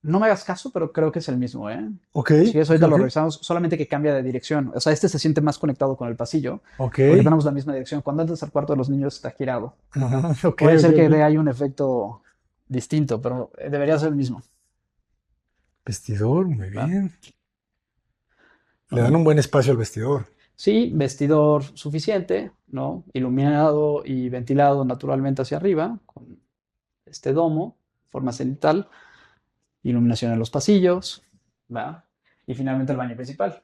no me hagas caso, pero creo que es el mismo, ¿eh? Ok, Si eso ok, ahorita lo ok. revisamos, solamente que cambia de dirección. O sea, este se siente más conectado con el pasillo, Ok. porque tenemos la misma dirección. Cuando entras al cuarto de los niños está girado. Ajá, ok, Puede ok, ser que ok. haya un efecto distinto, pero debería ser el mismo. Vestidor, muy ¿Va? bien. Le dan ¿No? un buen espacio al vestidor. Sí, vestidor suficiente, ¿no? Iluminado y ventilado naturalmente hacia arriba, con este domo, forma cenital, iluminación en los pasillos, ¿va? Y finalmente el baño principal,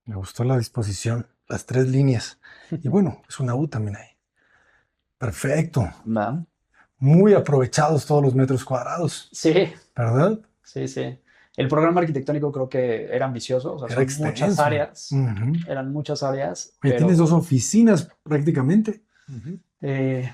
Me gustó la disposición, las tres líneas. Y bueno, es una U también ahí. Perfecto. ¿va? Muy aprovechados todos los metros cuadrados, Sí, ¿verdad? sí, sí. El programa arquitectónico creo que era ambicioso, o sea, Era extenso. Ujú. eran muchas áreas, Oye, tienes dos pero oficinas prácticamente. Ujú. eh,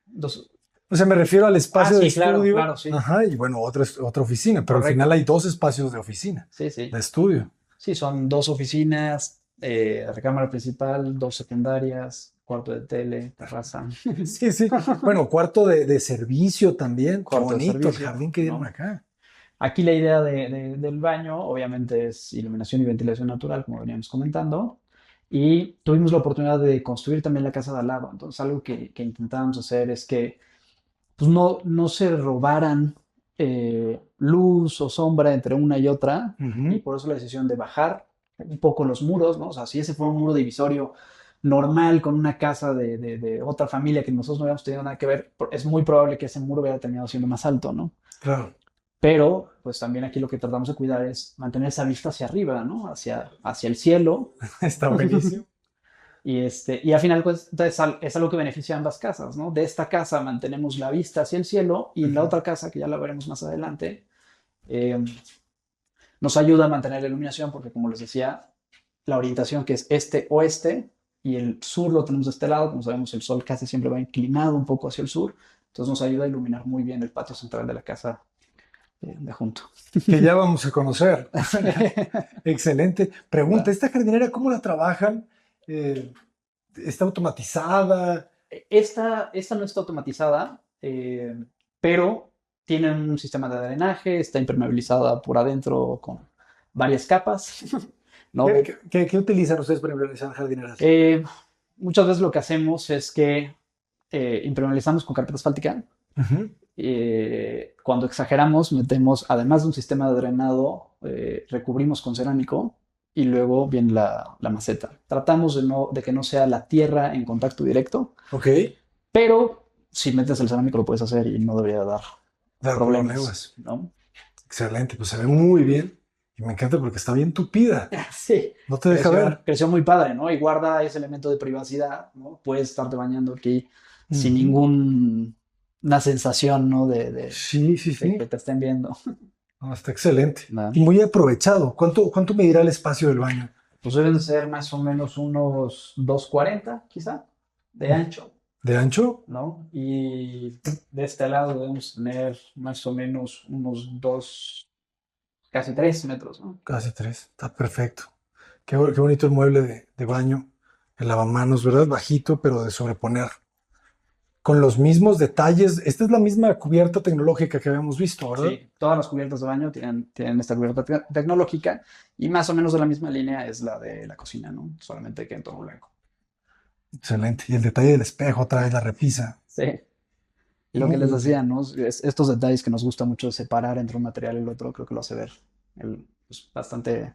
dos... O sea, me refiero al Ah, espacio de sí, claro, estudio. claro, sí, Ajá, y bueno, otra oficina, pero al final correcto. hay dos espacios de oficina, Sí, sí. de estudio. Sí, son dos oficinas, recámara principal, dos secundarias, cuarto de tele, terraza, Sí, sí. Bueno, cuarto de servicio también. Qué cuarto de bonito el servicio, jardín que dieron ¿no? acá. Aquí la idea del baño, obviamente, es iluminación y ventilación natural, como veníamos comentando. Y tuvimos la oportunidad de construir también la casa de al lado. Entonces, algo que intentábamos hacer es que pues, no se robaran luz o sombra entre una y otra. Y Ujú. por eso la decisión de bajar un poco los muros, ¿no? O sea, si ese fue un muro divisorio normal con una casa de otra familia que nosotros no habíamos tenido nada que ver, es muy probable que ese muro hubiera terminado siendo más alto, ¿no? Claro. Pero pues también aquí lo que tratamos de cuidar es mantener esa vista hacia arriba, ¿no? Hacia el cielo. Está buenísimo. Y al final pues, es algo que beneficia a ambas casas, ¿no? De esta casa mantenemos la vista hacia el cielo y la otra casa, que ya la veremos más adelante, eh, nos ayuda a mantener la iluminación porque, como les decía, la orientación que es este-oeste y el sur lo tenemos de este lado. Como sabemos, el sol casi siempre va inclinado un poco hacia el sur, entonces nos ayuda a iluminar muy bien el patio central de la casa de junto. Que ya vamos a conocer. Excelente. Pregunta, ¿esta jardinera cómo la trabajan? ¿Está automatizada? Esta no está automatizada, pero tiene un sistema de drenaje, está impermeabilizada por adentro con varias capas, ¿no? ¿Qué utilizan ustedes para realizar jardineras? Muchas veces lo que hacemos es que impermeabilizamos con carpeta asfáltica. Ujú. Cuando exageramos, metemos, además de un sistema de drenado, recubrimos con cerámico y luego viene la maceta. Tratamos de que no sea la tierra en contacto directo, Ok. pero si metes el cerámico lo puedes hacer y no debería dar Dar problemas, ¿no? Excelente, pues se ve muy bien. Y me encanta porque está bien tupida. Sí, No te deja ver. creció muy padre, ¿no? Y guarda ese elemento de privacidad, ¿no? Puedes estarte bañando aquí sin Ujú. ninguna sensación, ¿no? Sí, sí, De sí. que te estén viendo. No, está excelente. ¿No? Y muy aprovechado. ¿Cuánto medirá el espacio del baño? Pues deben ser más o menos unos 2,40 quizá, de ancho, ¿De ancho? ¿no? Y de este lado debemos tener más o menos unos 2, casi 3 metros, ¿no? Casi 3. Está perfecto. Qué bonito el mueble de baño. El lavamanos, ¿verdad? Bajito, pero de sobreponer. Con los mismos detalles. Esta es la misma cubierta tecnológica que habíamos visto, ¿verdad? Sí, todas las cubiertas de baño tienen esta cubierta tecnológica y más o menos de la misma línea es la de la cocina, ¿no? Solamente que en tono blanco. Excelente. Y el detalle del espejo, otra vez la repisa. Sí. Y lo que les decía, ¿no? Estos detalles que nos gusta mucho separar entre un material y el otro, creo que lo hace ver pues, bastante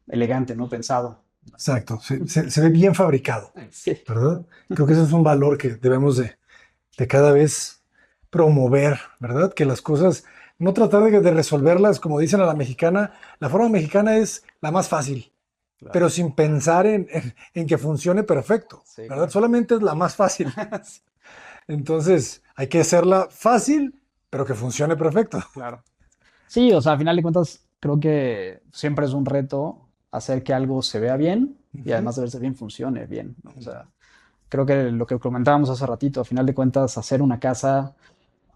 elegante, ¿no? Pensado. Exacto. Se ve bien fabricado, Sí, ¿verdad? Creo que ese es un valor que debemos de cada vez promover, ¿verdad? Que las cosas, no tratar de resolverlas como dicen a la mexicana. La forma mexicana es la más fácil, claro. pero sin pensar en que funcione perfecto, Sí, ¿verdad? claro. Solamente es la más fácil. Entonces, hay que hacerla fácil, pero que funcione perfecto. Claro. Sí, o sea, a final de cuentas, creo que siempre es un reto hacer que algo se vea bien y Ujú. además de verse bien, funcione bien, ¿no? O sea, creo que lo que comentábamos hace ratito, a final de cuentas, hacer una casa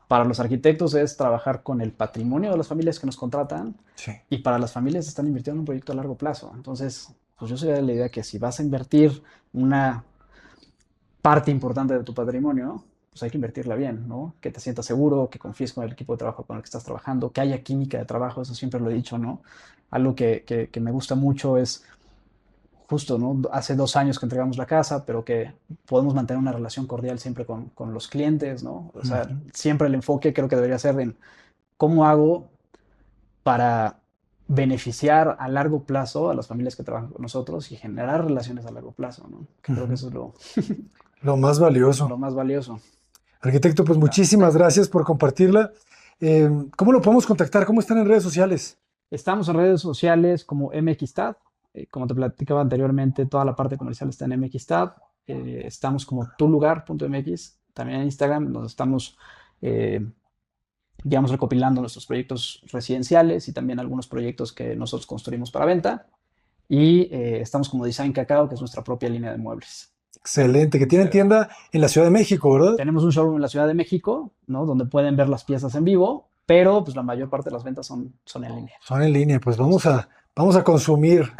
para los arquitectos es trabajar con el patrimonio de las familias que nos contratan Sí, y para las familias están invirtiendo en un proyecto a largo plazo. Entonces, pues yo soy de la idea que si vas a invertir una parte importante de tu patrimonio, pues hay que invertirla bien, ¿no? Que te sientas seguro, que confíes con el equipo de trabajo con el que estás trabajando, que haya química de trabajo, eso siempre lo he dicho, ¿no? Algo que me gusta mucho es justo, ¿no? Hace 2 años que entregamos la casa, pero que podemos mantener una relación cordial siempre con los clientes, ¿no? O sea, ujú, siempre el enfoque creo que debería ser en cómo hago para beneficiar a largo plazo a las familias que trabajan con nosotros y generar relaciones a largo plazo, ¿no? Que creo que ujú. eso es Lo más valioso. lo más valioso. Arquitecto, pues muchísimas gracias por compartirla. ¿Cómo lo podemos contactar? ¿Cómo están en redes sociales? Estamos en redes sociales como MXTAD. Como te platicaba anteriormente, toda la parte comercial está en MXTAD. Estamos como tulugar.mx, también en Instagram, donde estamos, eh, digamos, recopilando nuestros proyectos residenciales y también algunos proyectos que nosotros construimos para venta. Y estamos como Design Cacao, que es nuestra propia línea de muebles. Excelente, que tienen tienda en la Ciudad de México, ¿verdad? Tenemos un showroom en la Ciudad de México, ¿no? Donde pueden ver las piezas en vivo, pero pues la mayor parte de las ventas son en línea. Son en línea, pues vamos a consumir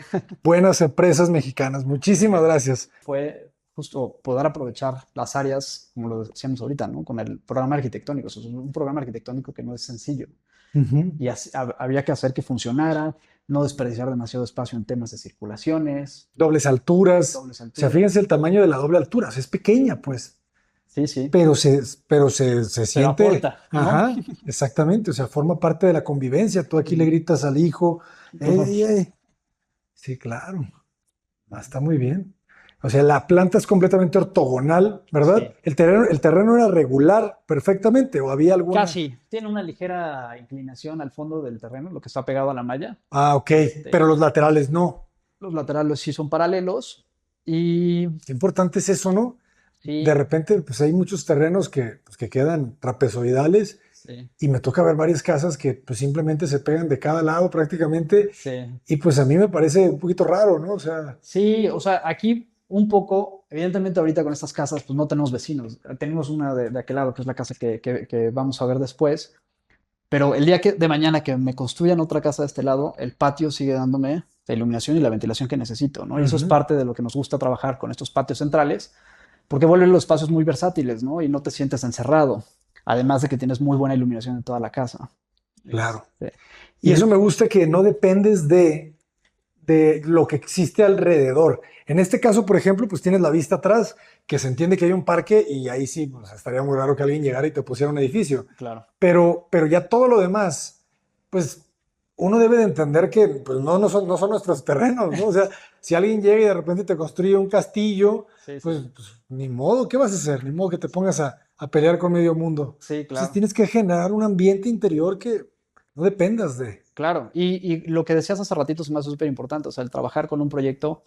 buenas empresas mexicanas. Muchísimas gracias. Fue justo poder aprovechar las áreas, como lo decíamos ahorita, ¿no? Con el programa arquitectónico. O sea, es un programa arquitectónico que no es sencillo Ujú. y había que hacer que funcionara, no desperdiciar demasiado espacio en temas de circulaciones, Dobles alturas. dobles O sea, alturas. fíjense el tamaño de la doble altura. O sea, es pequeña, pues, Sí, sí, pero se pero siente. aporta, ¿no? Ajá, exactamente. O sea, forma parte de la convivencia. Tú aquí le gritas al hijo, ¡ey, ey, ey! Sí, claro. Ah, está muy bien. O sea, la planta es completamente ortogonal, ¿verdad? Sí. El terreno era regular perfectamente, o había alguna. Casi. Tiene una ligera inclinación al fondo del terreno, lo que está pegado a la malla. Ah, ok, pero los laterales no. Los laterales sí son paralelos y Qué importante es eso, ¿no? De sí, repente, pues hay muchos terrenos que quedan trapezoidales sí, y me toca ver varias casas que pues simplemente se pegan de cada lado prácticamente sí. y pues a mí me parece un poquito raro, ¿no? O sea, Sí, o sea, aquí un poco, evidentemente ahorita con estas casas, pues no tenemos vecinos. Tenemos una de aquel lado, que es la casa que vamos a ver después. Pero el día de mañana que me construyan otra casa de este lado, el patio sigue dándome la iluminación y la ventilación que necesito, ¿no? Y eso es ujú, parte de lo que nos gusta trabajar con estos patios centrales, porque vuelven los espacios muy versátiles, ¿no? Y no te sientes encerrado. Además de que tienes muy buena iluminación en toda la casa. claro. Y Y eso me gusta que no dependes de lo que existe alrededor. En este caso, por ejemplo, pues tienes la vista atrás, que se entiende que hay un parque y ahí sí, pues estaría muy raro que alguien llegara y te pusiera un edificio. claro, Pero ya todo lo demás, pues uno debe de entender que pues, no son nuestros terrenos, ¿no? O sea, si alguien llega y de repente te construye un castillo, sí, sí, pues, ni modo, ¿qué vas a hacer? Ni modo que te pongas a pelear con medio mundo. sí, Entonces claro. tienes que generar un ambiente interior que no dependas de. Claro, y lo que decías hace ratito se me hace súper importante, o sea, el trabajar con un proyecto,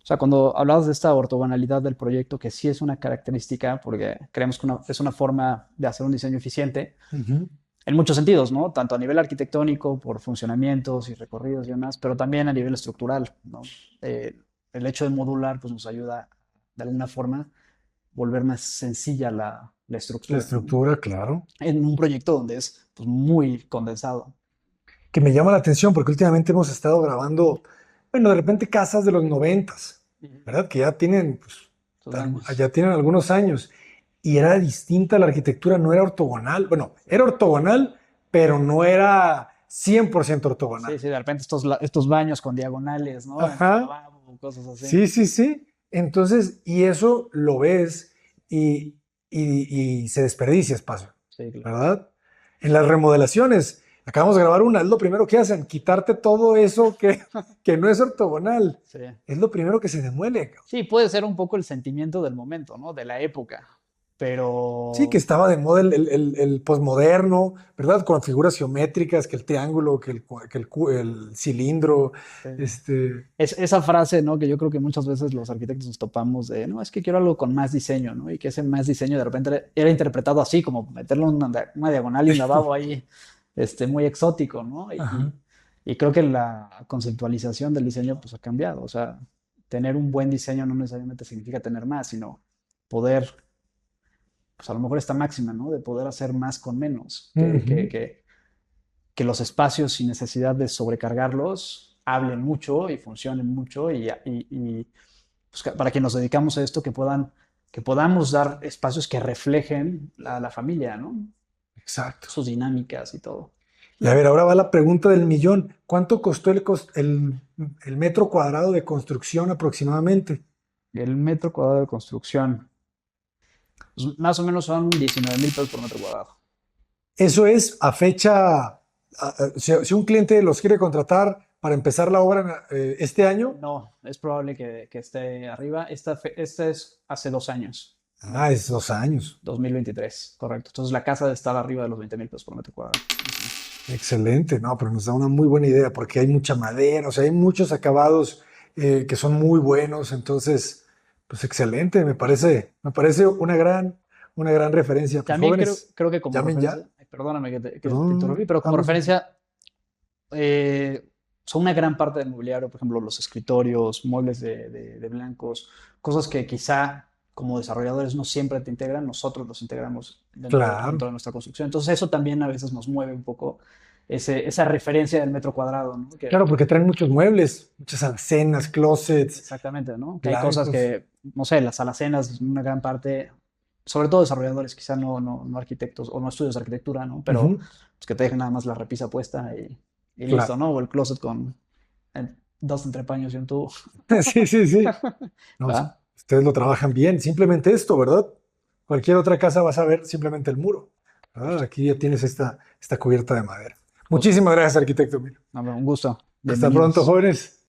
o sea, cuando hablabas de esta ortogonalidad del proyecto, que sí es una característica, porque creemos que es una forma de hacer un diseño eficiente, Ujú. en muchos sentidos, ¿no? Tanto a nivel arquitectónico, por funcionamientos y recorridos y demás, pero también a nivel estructural, ¿no? El hecho de modular, pues nos ayuda de alguna forma volver más sencilla la La estructura, ¿no? estructura, claro. En un proyecto donde es pues, muy condensado. Que me llama la atención porque últimamente hemos estado grabando, bueno, de repente casas de los 90, Ujú. ¿verdad? Que ya tienen, pues, Estos años. ya tienen algunos años. Y era distinta la arquitectura, no era ortogonal. Bueno, era ortogonal, pero no era 100% Sí, ortogonal. sí, de repente estos baños con diagonales, ¿no? En el Ajá, lavabo, cosas así. sí, sí, sí. Entonces, y eso lo ves y se desperdicia espacio, Sí, claro. ¿verdad? En las remodelaciones, acabamos de grabar una, es lo primero que hacen, quitarte todo eso que no es ortogonal. Sí. Es lo primero que se demuele, cabrón. Sí, puede ser un poco el sentimiento del momento, ¿no? De la época. Sí, que Pero estaba de moda el posmoderno, ¿verdad? Con figuras geométricas, que el triángulo, que el cilindro, sí. este, Esa frase, ¿no? Que yo creo que muchas veces los arquitectos nos topamos de, no, es que quiero algo con más diseño, ¿no? Y que ese más diseño de repente era interpretado así, como meterle una diagonal y un lavabo ahí, muy exótico, ¿no? ajá, Y creo que la conceptualización del diseño, pues ha cambiado. O sea, tener un buen diseño no necesariamente significa tener más, sino poder, pues a lo mejor esta máxima, ¿no? De poder hacer más con menos, ujú, que los espacios sin necesidad de sobrecargarlos hablen mucho y funcionen mucho pues, para quienes nos dedicamos a esto que podamos dar espacios que reflejen la familia, ¿no? exacto. Sus dinámicas y todo. Y a ver, ahora va la pregunta del millón. ¿Cuánto costó el metro cuadrado de construcción aproximadamente? El metro cuadrado de construcción, pues, más o menos son 19,000 pesos por metro cuadrado. Eso es a fecha, si un cliente los quiere contratar para empezar la obra este año, No, es probable que esté arriba. Esta es hace 2 años, ¿no? es 2 años. 2023, correcto. Entonces la casa debe estar arriba de los 20,000 pesos por metro cuadrado. Excelente, no, pero nos da una muy buena idea porque hay mucha madera, o sea, hay muchos acabados que son muy buenos, entonces, pues excelente, me parece una gran referencia. Pues También creo, jóvenes, creo que como llamen ya. referencia, ay, perdóname que te interrumpí, Perdón, pero como estamos. referencia, son una gran parte del mobiliario, por ejemplo, los escritorios, muebles de blancos, cosas que quizá como desarrolladores no siempre te integran, nosotros los integramos dentro Claro, de nuestra construcción. Entonces eso también a veces nos mueve un poco esa referencia del metro cuadrado, ¿no? claro, porque traen muchos muebles, muchas alacenas, closets, Exactamente, ¿no? Que hay cosas blancos. que, no sé, las alacenas, una gran parte, sobre todo desarrolladores, quizá no arquitectos o no estudios de arquitectura, ¿no? Pero Ujú, pues, que te dejen nada más la repisa puesta y listo, claro. ¿no? O el closet con dos entrepaños y un tubo. Sí, sí, sí. No, ¿Va? ustedes lo trabajan bien, simplemente esto, ¿verdad? Cualquier otra casa vas a ver simplemente el muro, ¿verdad? Justo, Aquí ya tienes esta cubierta de madera. justo. Muchísimas gracias, arquitecto. Mira. No, hombre, un gusto. Hasta pronto, Bienvenidos. jóvenes.